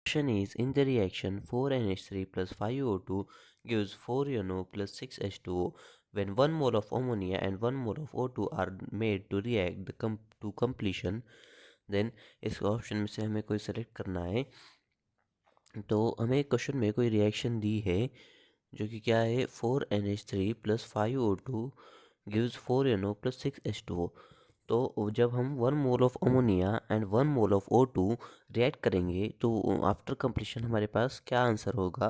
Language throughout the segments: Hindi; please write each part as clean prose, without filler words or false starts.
Question is, in the reaction 4NH3 plus 5O2 gives 4NO plus 6H2O. When 1 mole of ammonia and 1 mole of O2 are made to react to completion, then इस ऑप्शन में से हमें कोई सेलेक्ट करना है। तो हमें क्वेश्चन में कोई रिएक्शन दी है जो कि क्या है 4NH3 plus 5O2 gives 4NO plus 6H2O। तो जब हम 1 mole of ammonia and 1 mole of O2 react करेंगे तो आफ्टर कंप्लीशन हमारे पास क्या आंसर होगा।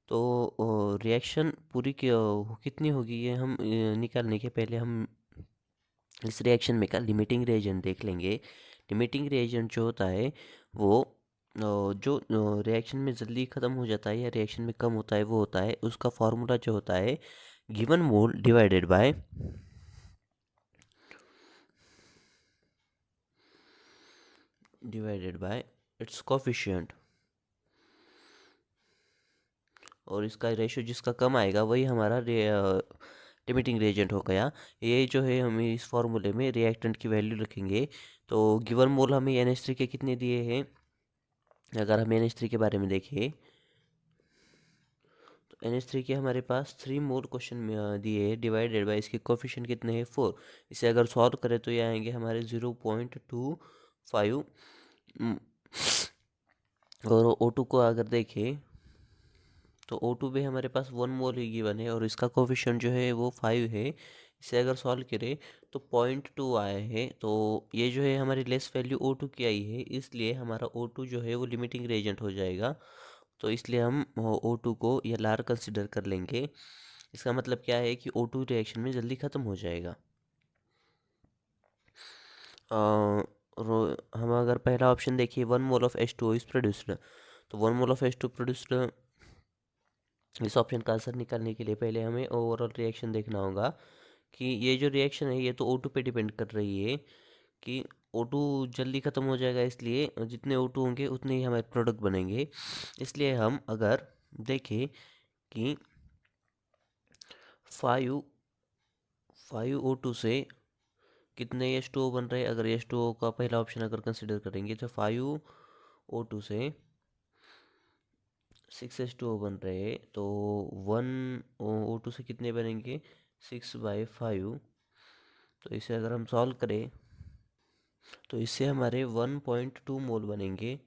तो रिएक्शन पूरी कितनी होगी ये हम निकालने के पहले हम इस रिएक्शन में का लिमिटिंग रिएजेंट देख लेंगे। लिमिटिंग रिएजेंट जो होता है वो जो रिएक्शन में जल्दी ख़त्म हो जाता है या रिएक्शन में कम होता है वो होता है उसका फार्मूला जो होता है given mole divided by it's coefficient, और इसका रेशो जिसका कम आएगा वही हमारा लिमिटिंग रिएजेंट हो गया। ये जो है हम इस फॉर्मूले में रिएक्टेंट की वैल्यू रखेंगे। तो गिवन मोल हमें NH3 के कितने दिए हैं, अगर हम NH3 के बारे में देखें तो NH3 के हमारे पास 3 मोल क्वेश्चन में दिए हैं डिवाइडेड बाय इसके कोफिशिएंट कितने हैं 4। इसे अगर सॉल्व करें तो ये आएंगे हमारे 0.25। और O2 को अगर देखें तो O2 पे हमारे पास 1 मोल ही गिवन है और इसका कोफिशिएंट जो है वो 5 है। इसे अगर सॉल्व करें तो 0.2 आया है। तो ये जो है हमारी लेस वैल्यू O2 की आई है, इसलिए हमारा O2 जो है वो लिमिटिंग रिएजेंट हो जाएगा। तो इसलिए हम O2 को या लार कंसिडर कर लेंगे। इसका मतलब क्या है कि O2 रिएक्शन में जल्दी ख़त्म हो जाएगा। हम अगर पहला ऑप्शन देखिए 1 mole of H2O is produced, तो 1 मोल ऑफ H2 प्रोड्यूस्ड, इस ऑप्शन का आंसर निकालने के लिए पहले हमें ओवरऑल रिएक्शन देखना होगा कि ये जो रिएक्शन है ये तो O2 पे डिपेंड कर रही है कि O2 जल्दी ख़त्म हो जाएगा, इसलिए जितने O2 होंगे उतने ही हमारे प्रोडक्ट बनेंगे। इसलिए हम अगर देखें कि 5O2 से कितने H2O बन रहे हैं, अगर H2O का पहला ऑप्शन अगर कंसिडर करेंगे तो 5O2 से 6H2O बन रहे हैं। तो 1O2 से कितने बनेंगे 6/5। तो इसे अगर हम सॉल्व करें तो इससे हमारे 1.2 मोल बनेंगे।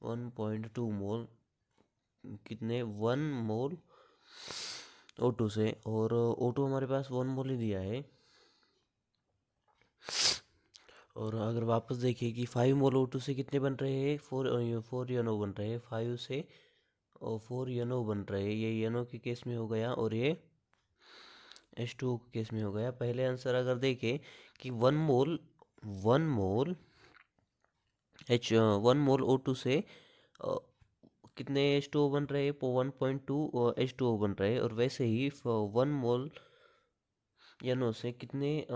1.2 मोल कितने 1 मोल O2 से, और O2 हमारे पास 1 मोल ही दिया है। और अगर वापस देखिए कि 5 मोल O2 से कितने बन रहे हैं 4 NO बन रहे हैं। 5 से और 4 NO बन रहे हैं, ये NO के केस में हो गया और ये H2O के केस में हो गया। पहले आंसर अगर देखें कि 1 मोल O2 से कितने H2O बन रहे हैं 1.2 H2O बन रहे हैं, और वैसे ही 1 मोल NO से कितने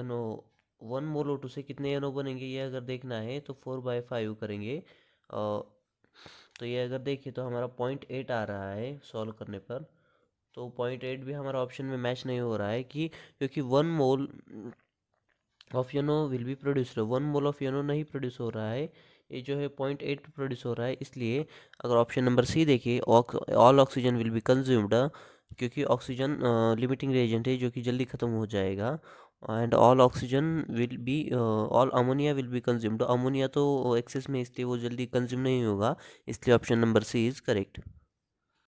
NO 1 मोल O2 से कितने NO बनेंगे ये अगर देखना है तो 4/5 करेंगे। तो ये अगर देखें तो हमारा 0.8 आ रहा है सॉल्व करने पर। तो 0.8 भी हमारा ऑप्शन में मैच नहीं हो रहा है कि क्योंकि 1 mole of YNO will be produced, 1 mole of YNO नहीं प्रोड्यूस हो रहा है, ये जो है 0.8 प्रोड्यूस हो रहा है। इसलिए अगर ऑप्शन नंबर सी देखिए all oxygen will be consumed, क्योंकि ऑक्सीजन लिमिटिंग रिएजेंट है जो कि जल्दी ख़त्म हो जाएगा। And all ammonia will be consumed, ammonia तो एक्सेस में इसलिए वो जल्दी कंज्यूम नहीं होगा, इसलिए option number C is correct.